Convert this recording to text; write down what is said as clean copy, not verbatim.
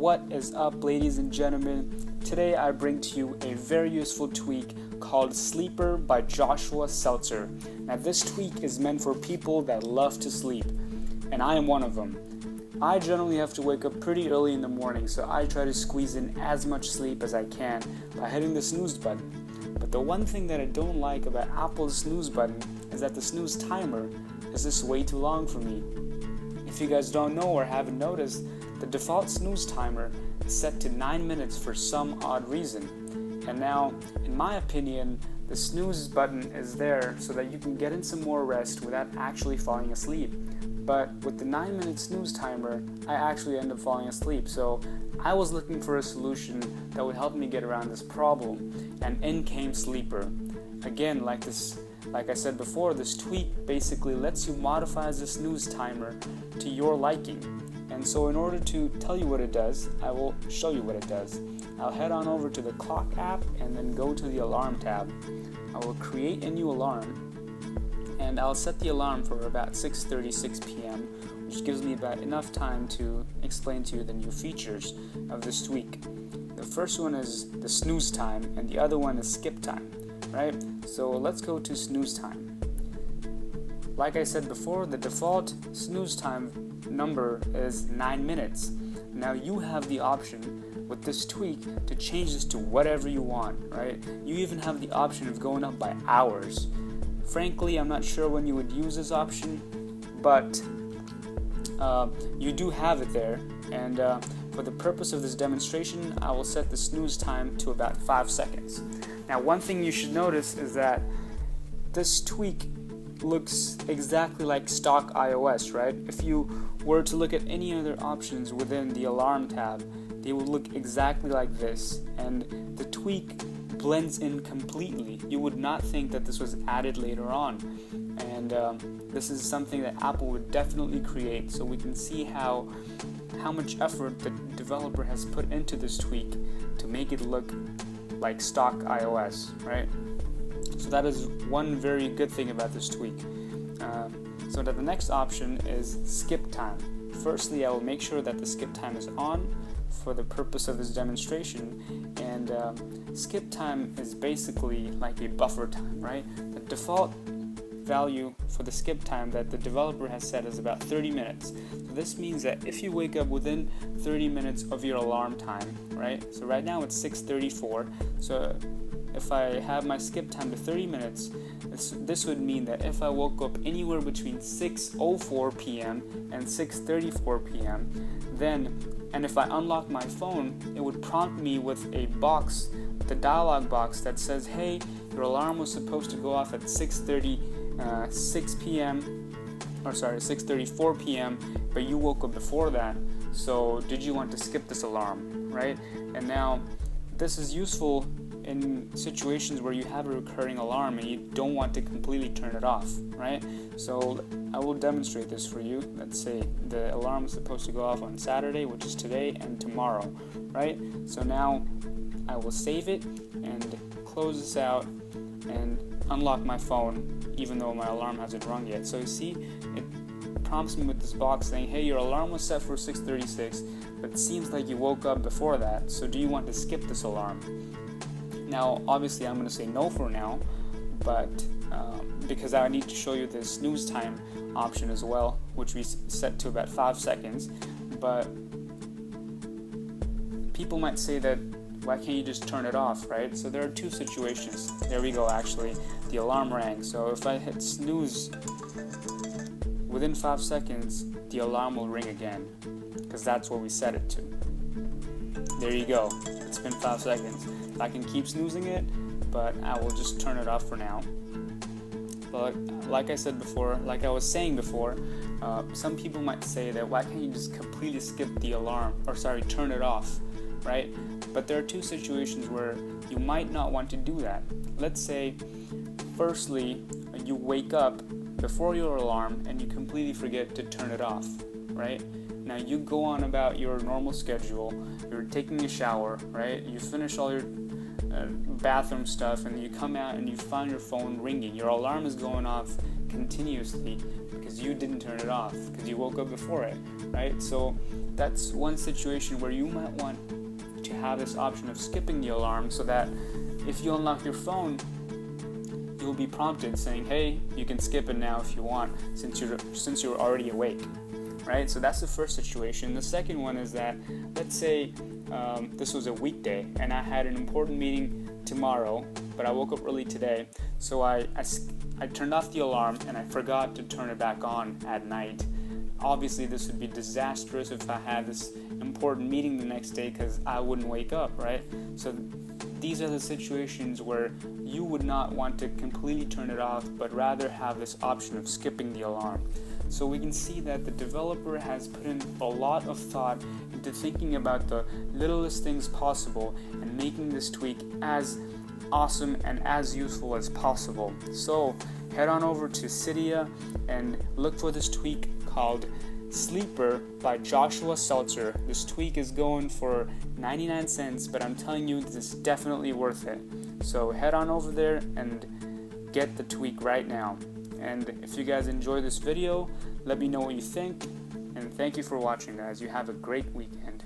What is up, ladies and gentlemen? Today I bring to you a very useful tweak called Sleeper by Joshua Seltzer. Now this tweak is meant for people that love to sleep, and I am one of them. I generally have to wake up pretty early in the morning, so I try to squeeze in as much sleep as I can by hitting the snooze button. But the one thing that I don't like about Apple's snooze button is that the snooze timer is just way too long for me. If you guys don't know or haven't noticed, the default snooze timer is set to 9 minutes for some odd reason. And now, in my opinion, the snooze button is there so that you can get in some more rest without actually falling asleep. But with the 9-minute snooze timer, I actually end up falling asleep. So I was looking for a solution that would help me get around this problem, and in came Sleeper. Again, like I said before, this tweak basically lets you modify the snooze timer to your liking. And so in order to tell you what it does, I will show you what it does. I'll head on over to the clock app and then go to the alarm tab. I will create a new alarm, and I'll set the alarm for about 6:36 p.m., which gives me about enough time to explain to you the new features of this tweak. The first one is the snooze time, and the other one is skip time, right? So let's go to snooze time. Like I said before, the default snooze time number is 9 minutes. Now you have the option with this tweak to change this to whatever you want, right? You even have the option of going up by hours. Frankly, I'm not sure when you would use this option, but you do have it there. And for the purpose of this demonstration, I will set the snooze time to about 5 seconds. Now, one thing you should notice is that this tweak looks exactly like stock iOS, right? If you were to look at any other options within the alarm tab, they would look exactly like this, and the tweak blends in completely. You would not think that this was added later on, and this is something that Apple would definitely create, so we can see how much effort the developer has put into this tweak to make it look like stock iOS, right? So that is one very good thing about this tweak. So that the next option is skip time. Firstly, I will make sure that the skip time is on for the purpose of this demonstration, and skip time is basically like a buffer time, right? The default value for the skip time that the developer has set is about 30 minutes. So this means that if you wake up within 30 minutes of your alarm time, right? So right now it's 6:34. So if I have my skip time to 30 minutes, this would mean that if I woke up anywhere between 6:04 p.m. and 6:34 p.m., and if I unlock my phone, it would prompt me with a box, the dialog box that says, hey, your alarm was supposed to go off at 6:36 p.m. or 6:34 p.m., but you woke up before that, so did you want to skip this alarm, right? And now this is useful in situations where you have a recurring alarm and you don't want to completely turn it off, right? So I will demonstrate this for you. Let's say the alarm is supposed to go off on Saturday, which is today, and tomorrow, right? So now I will save it and close this out and unlock my phone, even though my alarm hasn't rung yet. So you see, it prompts me with this box saying, hey, your alarm was set for 6:36, but it seems like you woke up before that, so do you want to skip this alarm? Now, obviously, I'm going to say no for now, but because I need to show you the snooze time option as well, which we set to about 5 seconds. But people might say that, why can't you just turn it off, right? So there are two situations. There we go, actually. The alarm rang. So if I hit snooze, within 5 seconds, the alarm will ring again, because that's what we set it to. There you go. It's been 5 seconds. I can keep snoozing it, but I will just turn it off for now. But like I said before, like I was saying before, some people might say that why can't you just completely skip the alarm, or turn it off, right? But there are two situations where you might not want to do that. Let's say, firstly, you wake up before your alarm and you completely forget to turn it off, right? Now you go on about your normal schedule, you're taking a shower, right? You finish all your bathroom stuff, and you come out and you find your phone ringing. Your alarm is going off continuously because you didn't turn it off, because you woke up before it, right? So that's one situation where you might want to have this option of skipping the alarm, so that if you unlock your phone, you'll be prompted saying, hey, you can skip it now if you want, since you're already awake, right? So that's the first situation. The second one is that, let's say this was a weekday and I had an important meeting tomorrow, but I woke up early today, so I turned off the alarm and I forgot to turn it back on at night. Obviously, this would be disastrous if I had this important meeting the next day, because I wouldn't wake up, right? So these are the situations where you would not want to completely turn it off, but rather have this option of skipping the alarm. So we can see that the developer has put in a lot of thought into thinking about the littlest things possible and making this tweak as awesome and as useful as possible. So head on over to Cydia and look for this tweak called Sleeper by Joshua Seltzer. This tweak is going for 99 cents, but I'm telling you, this is definitely worth it. So head on over there and get the tweak right now. And if you guys enjoy this video, let me know what you think. And thank you for watching, guys. You have a great weekend.